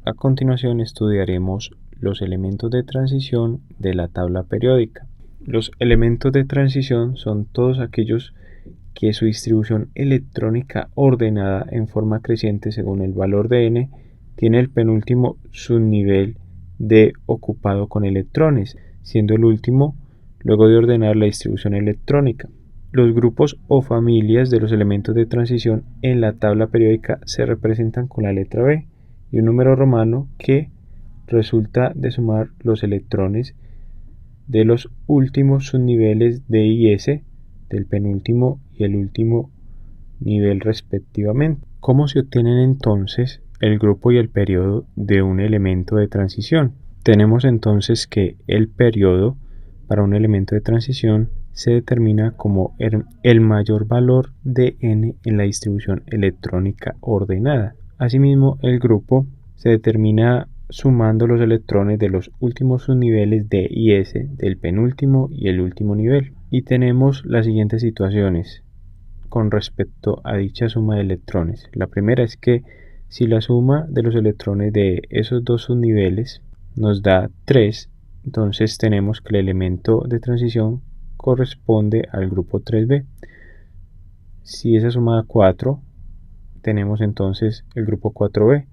A continuación estudiaremos los elementos de transición de la tabla periódica. Los elementos de transición son todos aquellos que su distribución electrónica ordenada en forma creciente según el valor de n tiene el penúltimo subnivel de ocupado con electrones, siendo el último luego de ordenar la distribución electrónica. Los grupos o familias de los elementos de transición en la tabla periódica se representan con la letra B y un número romano que resulta de sumar los electrones de los últimos subniveles D y S del penúltimo y el último nivel respectivamente. ¿Cómo se obtienen entonces el grupo y el periodo de un elemento de transición? Tenemos entonces que el periodo para un elemento de transición se determina como el mayor valor de n en la distribución electrónica ordenada. Asimismo, el grupo se determina sumando los electrones de los últimos subniveles D y S del penúltimo y el último nivel. Y tenemos las siguientes situaciones con respecto a dicha suma de electrones. La primera es que si la suma de los electrones de esos dos subniveles nos da 3, entonces tenemos que el elemento de transición corresponde al grupo 3B. Si esa suma da 4, tenemos entonces el grupo 4B.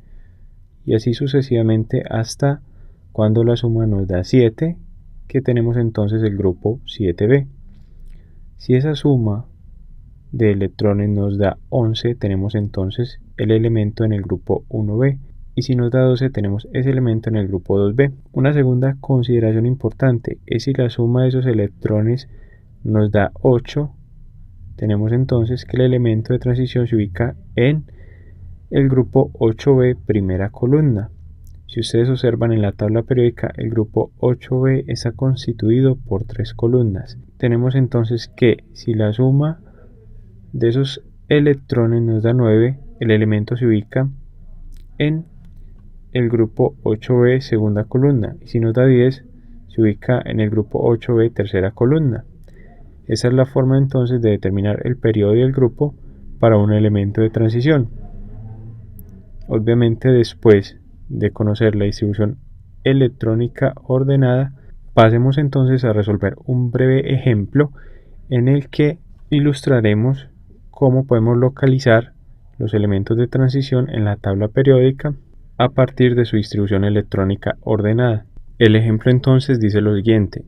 Y así sucesivamente hasta cuando la suma nos da 7, que tenemos entonces el grupo 7B. Si esa suma de electrones nos da 11, tenemos entonces el elemento en el grupo 1B. Y si nos da 12, tenemos ese elemento en el grupo 2B. Una segunda consideración importante es si la suma de esos electrones nos da 8, tenemos entonces que el elemento de transición se ubica en el grupo 8B, primera columna. Si ustedes observan en la tabla periódica, el grupo 8B está constituido por 3 columnas. Tenemos entonces que si la suma de esos electrones nos da 9, el elemento se ubica en el grupo 8B, segunda columna. Y si nos da 10, se ubica en el grupo 8B, tercera columna. Esa es la forma entonces de determinar el periodo y el grupo para un elemento de transición. Obviamente, después de conocer la distribución electrónica ordenada, pasemos entonces a resolver un breve ejemplo en el que ilustraremos cómo podemos localizar los elementos de transición en la tabla periódica a partir de su distribución electrónica ordenada. El ejemplo entonces dice lo siguiente: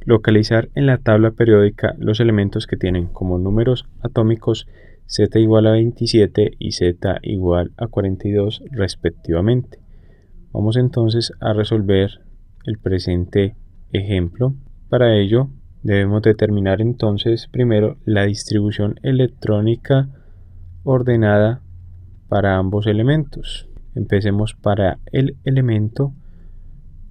localizar en la tabla periódica los elementos que tienen como números atómicos Z igual a 27 y Z igual a 42 respectivamente. Vamos entonces a resolver el presente ejemplo. Para ello debemos determinar entonces primero la distribución electrónica ordenada para ambos elementos. Empecemos para el elemento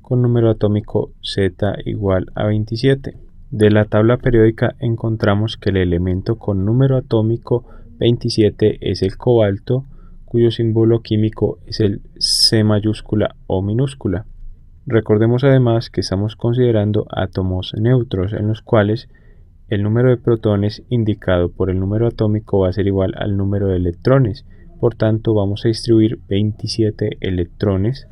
con número atómico Z igual a 27. De la tabla periódica encontramos que el elemento con número atómico 27 es el cobalto, cuyo símbolo químico es el C mayúscula o minúscula. Recordemos además que estamos considerando átomos neutros, en los cuales el número de protones indicado por el número atómico va a ser igual al número de electrones. Por tanto, vamos a distribuir 27 electrones.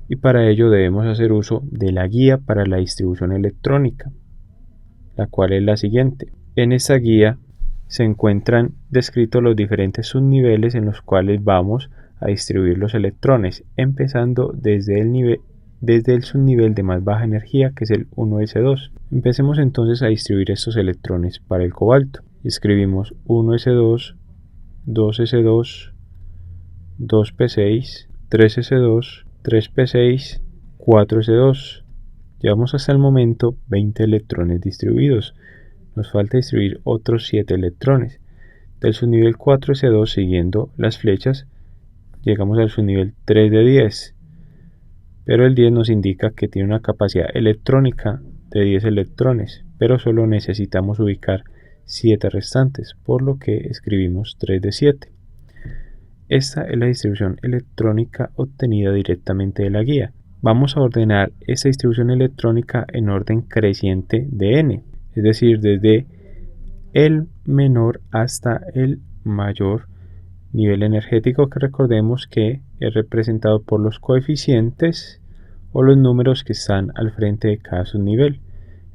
Y para ello debemos hacer uso de la guía para la distribución electrónica, la cual es la siguiente. En esta guía se encuentran descritos los diferentes subniveles en los cuales vamos a distribuir los electrones, empezando desde el subnivel de más baja energía, que es el 1s2. Empecemos entonces a distribuir estos electrones para el cobalto. Escribimos 1s2, 2s2, 2p6, 3s2, 3p6, 4s2. Llevamos hasta el momento 20 electrones distribuidos. Nos falta distribuir otros 7 electrones. Del subnivel 4s2, siguiendo las flechas, llegamos al subnivel 3 de 10. Pero el 10 nos indica que tiene una capacidad electrónica de 10 electrones, pero solo necesitamos ubicar 7 restantes, por lo que escribimos 3 de 7. Esta es la distribución electrónica obtenida directamente de la guía. Vamos a ordenar esta distribución electrónica en orden creciente de n, es decir, desde el menor hasta el mayor nivel energético, que recordemos que es representado por los coeficientes o los números que están al frente de cada subnivel.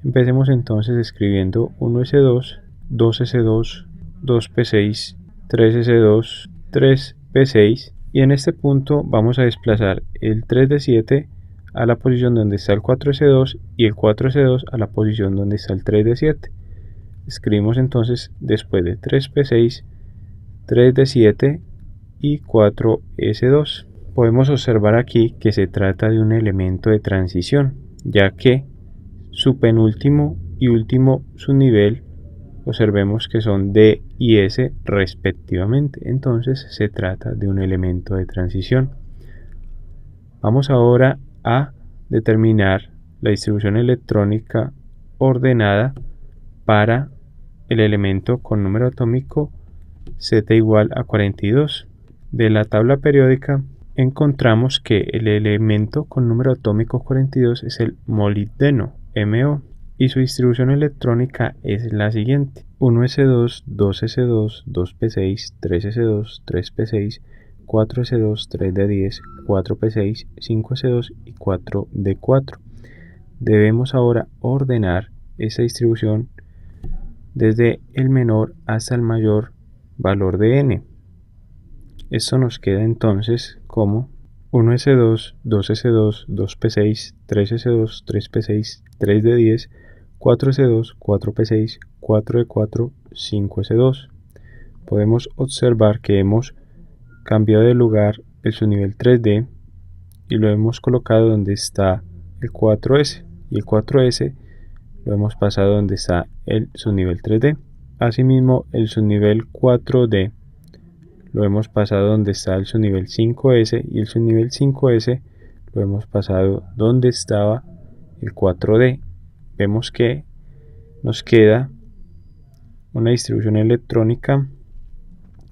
Empecemos entonces escribiendo 1s2, 2s2, 2p6, 3s2, 3p6, y en este punto vamos a desplazar el 3 de 7 a la posición donde está el 4s2 y el 4s2 a la posición donde está el 3 de 7. Escribimos entonces después de 3p6, 3 de 7 y 4s2. Podemos observar aquí que se trata de un elemento de transición, ya que su penúltimo y último subnivel, observemos que son D y S respectivamente. Entonces se trata de un elemento de transición. Vamos ahora a determinar la distribución electrónica ordenada para el elemento con número atómico Z igual a 42. De la tabla periódica encontramos que el elemento con número atómico 42 es el molibdeno, MO, y su distribución electrónica es la siguiente: 1s2, 2s2, 2p6, 3s2, 3p6, 4s2, 3d10, 4p6, 5s2 y 4d4. Debemos ahora ordenar esa distribución desde el menor hasta el mayor valor de n. Esto nos queda entonces como 1s2, 2s2, 2p6, 3s2, 3p6, 3d10, 4s2, 4p6, 4d4, 5s2. Podemos observar que hemos cambiado de lugar el subnivel 3d y lo hemos colocado donde está el 4s, y el 4s lo hemos pasado donde está el subnivel 3d. Asimismo, el subnivel 4d lo hemos pasado donde está el subnivel 5s, y el subnivel 5s lo hemos pasado donde estaba el 4d. Vemos que nos queda una distribución electrónica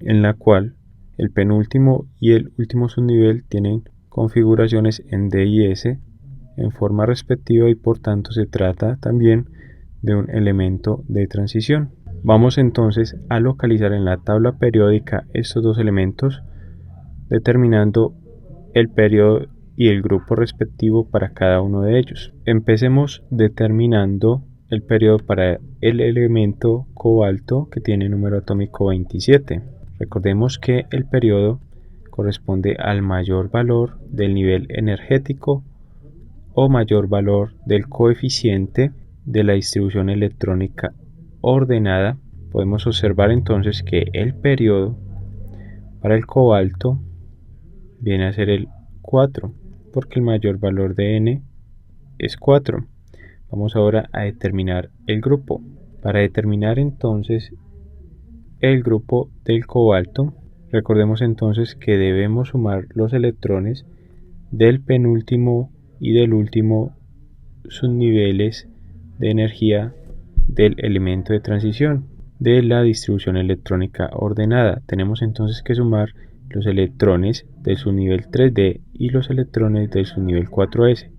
en la cual el penúltimo y el último subnivel tienen configuraciones en D y S en forma respectiva, y por tanto se trata también de un elemento de transición. Vamos entonces a localizar en la tabla periódica estos dos elementos, determinando el periodo y el grupo respectivo para cada uno de ellos. Empecemos determinando el periodo para el elemento cobalto, que tiene número atómico 27. Recordemos que el periodo corresponde al mayor valor del nivel energético o mayor valor del coeficiente de la distribución electrónica ordenada. Podemos observar entonces que el periodo para el cobalto viene a ser el 4, porque el mayor valor de n es 4. Vamos ahora a determinar el grupo. Para determinar entonces el grupo del cobalto, recordemos entonces que debemos sumar los electrones del penúltimo y del último subniveles de energía del elemento de transición de la distribución electrónica ordenada. Tenemos entonces que sumar los electrones del subnivel 3d y los electrones del subnivel 4s,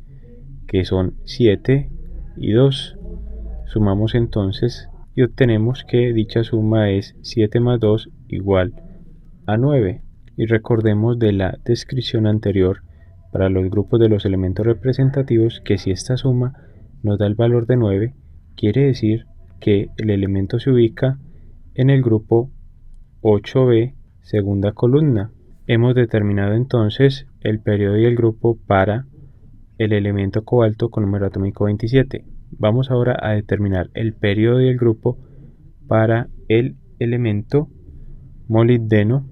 que son 7 y 2. Sumamos entonces y obtenemos que dicha suma es 7 más 2 igual a 9. Y recordemos de la descripción anterior para los grupos de los elementos representativos que si esta suma nos da el valor de 9, quiere decir que el elemento se ubica en el grupo 8b, segunda columna. Hemos determinado entonces el periodo y el grupo para el elemento cobalto con número atómico 27. Vamos ahora a determinar el periodo y el grupo para el elemento molibdeno,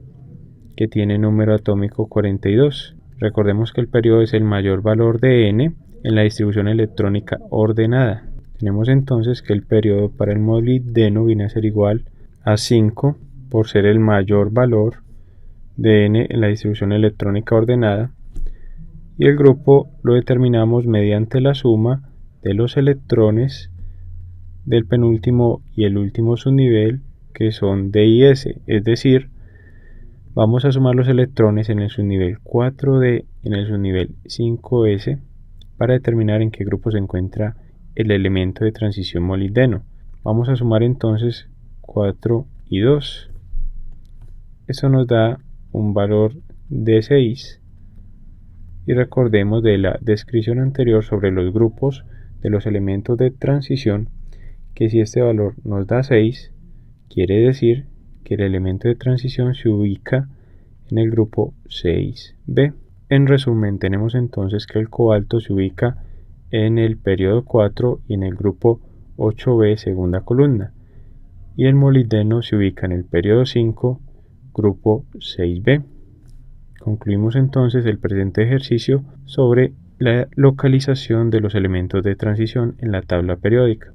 que tiene número atómico 42. Recordemos que el periodo es el mayor valor de n en la distribución electrónica ordenada. Tenemos entonces que el periodo para el molibdeno viene a ser igual a 5 por ser el mayor valor de n en la distribución electrónica ordenada, y el grupo lo determinamos mediante la suma de los electrones del penúltimo y el último subnivel, que son D y S, es decir, vamos a sumar los electrones en el subnivel 4D y en el subnivel 5S para determinar en qué grupo se encuentra el elemento de transición molibdeno. Vamos a sumar entonces 4 y 2. Eso nos da un valor de 6. Y recordemos de la descripción anterior sobre los grupos de los elementos de transición que si este valor nos da 6, quiere decir que el elemento de transición se ubica en el grupo 6b. En resumen, tenemos entonces que el cobalto se ubica en el periodo 4 y en el grupo 8b, segunda columna, y el molibdeno se ubica en el periodo 5, grupo 6b. Concluimos entonces el presente ejercicio sobre la localización de los elementos de transición en la tabla periódica.